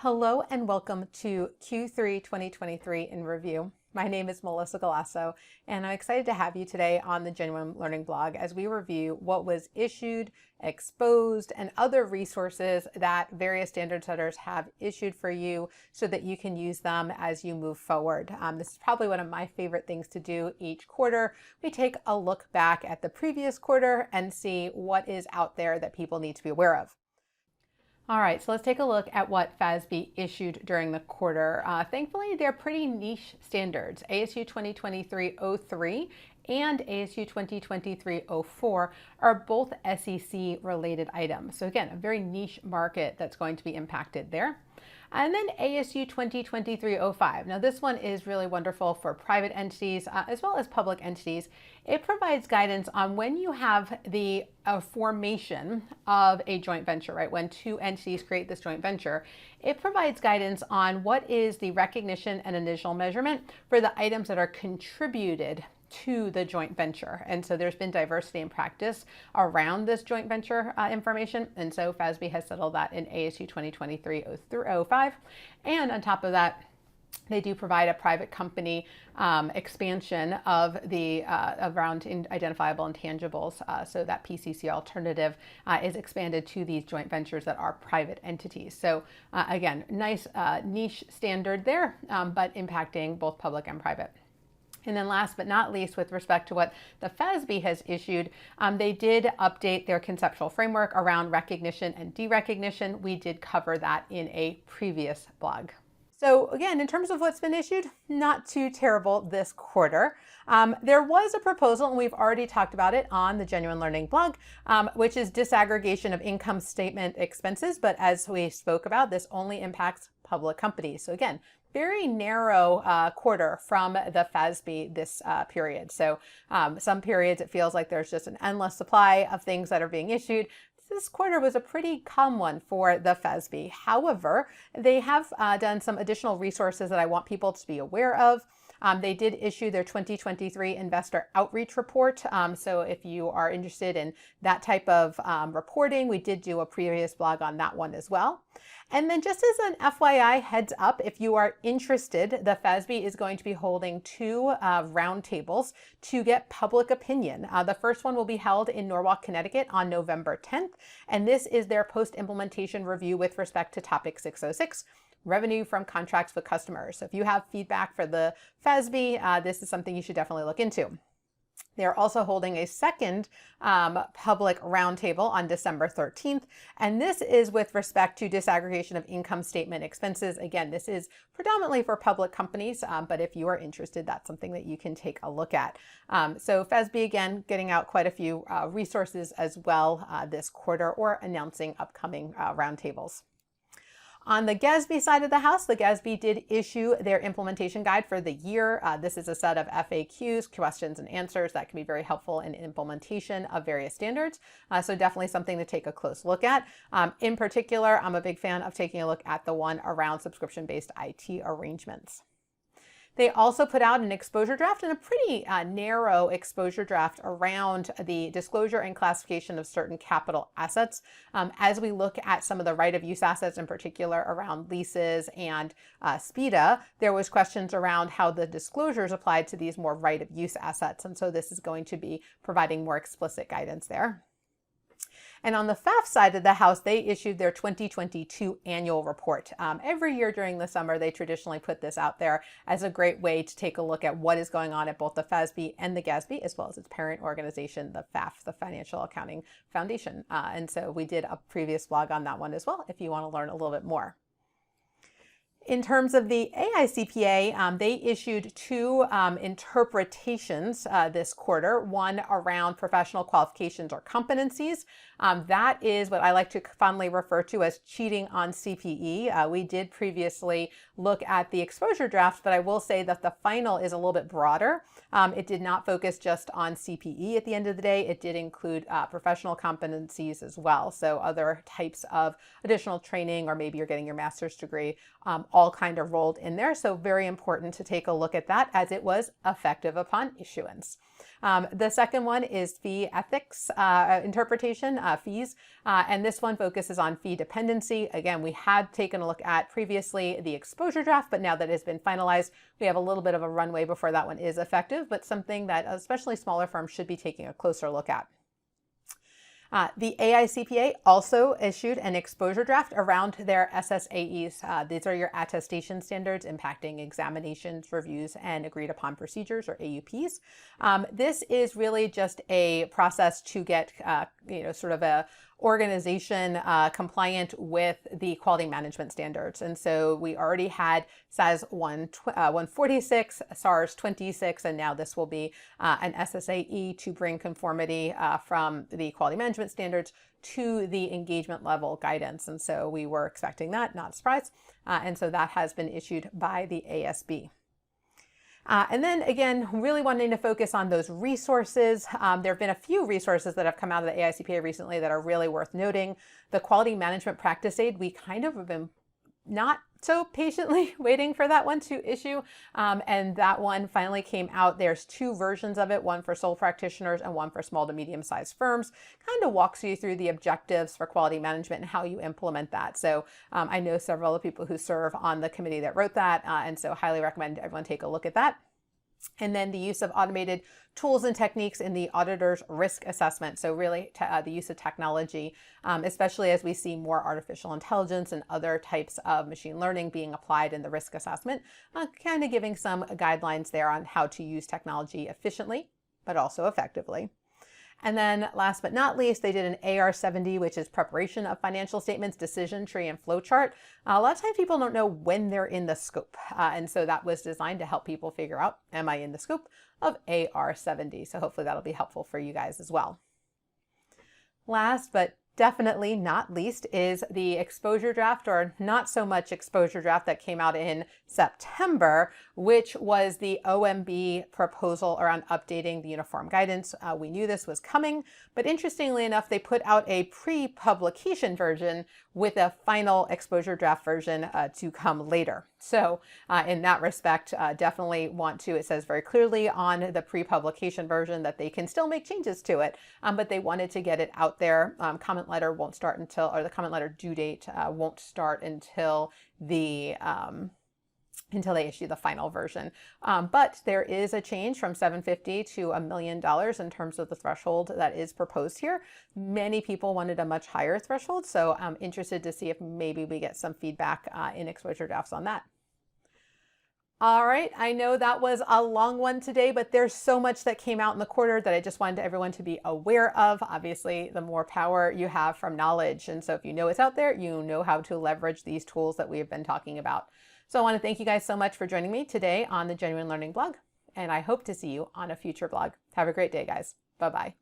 Hello and welcome to Q3 2023 in review. My name is Melissa Galasso, and I'm excited to have you today on the Genuine Learning blog as we review what was issued, exposed, and other resources that various standard setters have issued for you so that you can use them as you move forward. This is probably one of my favorite things to do each quarter. We take a look back at the previous quarter and see what is out there that people need to be aware of. All right, so let's take a look at what FASB issued during the quarter. Thankfully, they're pretty niche standards. ASU 2023-03 and ASU 2023-04 are both SEC related items. So again, a very niche market that's going to be impacted there. And then ASU 2023-05. Now this one is really wonderful for private entities as well as public entities. It provides guidance on when you have the formation of a joint venture, right? When two entities create this joint venture, it provides guidance on what is the recognition and initial measurement for the items that are contributed to the joint venture. And so there's been diversity in practice around this joint venture information. And so FASB has settled that in ASU 2023-05. And on top of that, they do provide a private company expansion of the around identifiable intangibles. So that PCC alternative is expanded to these joint ventures that are private entities. So again, nice niche standard there, but impacting both public and private. And then last but not least, with respect to what the FASB has issued, they did update their conceptual framework around recognition and derecognition. We did cover that in a previous blog. So again, in terms of what's been issued, not too terrible this quarter. There was a proposal, and we've already talked about it on the Genuine Learning blog, which is disaggregation of income statement expenses. But as we spoke about, this only impacts public companies. So again, very narrow quarter from the FASB this period. So some periods it feels like there's just an endless supply of things that are being issued. This quarter was a pretty calm one for the FASB. However, they have done some additional resources that I want people to be aware of. They did issue their 2023 Investor Outreach Report. So if you are interested in that type of reporting, we did do a previous blog on that one as well. And then just as an FYI heads up, if you are interested, the FASB is going to be holding two roundtables to get public opinion. The first one will be held in Norwalk, Connecticut on November 10th. And this is their post-implementation review with respect to topic 606. Revenue from contracts with customers. So if you have feedback for the FASB, this is something you should definitely look into. They're also holding a second public roundtable on December 13th. And this is with respect to disaggregation of income statement expenses. Again, this is predominantly for public companies, but if you are interested, that's something that you can take a look at. So FASB, again, getting out quite a few resources as well this quarter or announcing upcoming roundtables. On the GASB side of the house, the GASB did issue their implementation guide for the year. This is a set of FAQs, questions and answers that can be very helpful in implementation of various standards. So definitely something to take a close look at. In particular, I'm a big fan of taking a look at the one around subscription-based IT arrangements. They also put out an exposure draft and a pretty narrow exposure draft around the disclosure and classification of certain capital assets. As we look at some of the right of use assets, in particular around leases and SPIDA, there was questions around how the disclosures applied to these more right of use assets. And so this is going to be providing more explicit guidance there. And on the FAF side of the house, they issued their 2022 annual report. Every year during the summer, they traditionally put this out there as a great way to take a look at what is going on at both the FASB and the GASB, as well as its parent organization, the FAF, the Financial Accounting Foundation. And so we did a previous blog on that one as well, if you want to learn a little bit more. In terms of the AICPA, they issued two interpretations this quarter, one around professional qualifications or competencies. That is what I like to fondly refer to as cheating on CPE. We did previously look at the exposure draft, but I will say that the final is a little bit broader. It did not focus just on CPE at the end of the day. It did include professional competencies as well. So other types of additional training, or maybe you're getting your master's degree, all kind of rolled in there. So very important to take a look at that, as it was effective upon issuance. The second one is fee ethics interpretation, fees, and this one focuses on fee dependency. Again, we had taken a look at previously the exposure draft, but now that it's been finalized, we have a little bit of a runway before that one is effective, but something that especially smaller firms should be taking a closer look at. The AICPA also issued an exposure draft around their SSAEs. These are your attestation standards impacting examinations, reviews, and agreed upon procedures, or AUPs. This is really just a process to get, sort of a organization compliant with the quality management standards. And so we already had SAS 146, SARS 26, and now this will be an SSAE to bring conformity from the quality management standards to the engagement level guidance. And so we were expecting that, not surprised. And so that has been issued by the ASB. And then again, really wanting to focus on those resources. There have been a few resources that have come out of the AICPA recently that are really worth noting. The Quality Management Practice Aid, we kind of have been not so patiently waiting for that one to issue. And that one finally came out. There's two versions of it, one for sole practitioners and one for small to medium-sized firms. Kind of walks you through the objectives for quality management and how you implement that. So I know several of the people who serve on the committee that wrote that, and so highly recommend everyone take a look at that. And then the use of automated tools and techniques in the auditor's risk assessment. So really the use of technology, especially as we see more artificial intelligence and other types of machine learning being applied in the risk assessment, kind of giving some guidelines there on how to use technology efficiently, but also effectively. And then last but not least, they did an AR70, which is preparation of financial statements, decision tree, and flowchart. A lot of times people don't know when they're in the scope. And so that was designed to help people figure out, am I in the scope of AR70? So hopefully that'll be helpful for you guys as well. Last but definitely not least is the exposure draft, or not so much exposure draft, that came out in September, which was the OMB proposal around updating the uniform guidance. We knew this was coming, but interestingly enough, they put out a pre-publication version with a final exposure draft version to come later. So in that respect, definitely want to, it says very clearly on the pre-publication version that they can still make changes to it, but they wanted to get it out there. Comment letter won't start until, or the comment letter due date won't start until the until they issue the final version. But there is a change from $750,000 to $1 million in terms of the threshold that is proposed here. Many people wanted a much higher threshold, so I'm interested to see if maybe we get some feedback in exposure drafts on that. All right, I know that was a long one today, but there's so much that came out in the quarter that I just wanted everyone to be aware of. Obviously, the more power you have from knowledge. And so if you know it's out there, you know how to leverage these tools that we have been talking about. So I want to thank you guys so much for joining me today on the Genuine Learning blog, and I hope to see you on a future blog. Have a great day, guys. Bye-bye.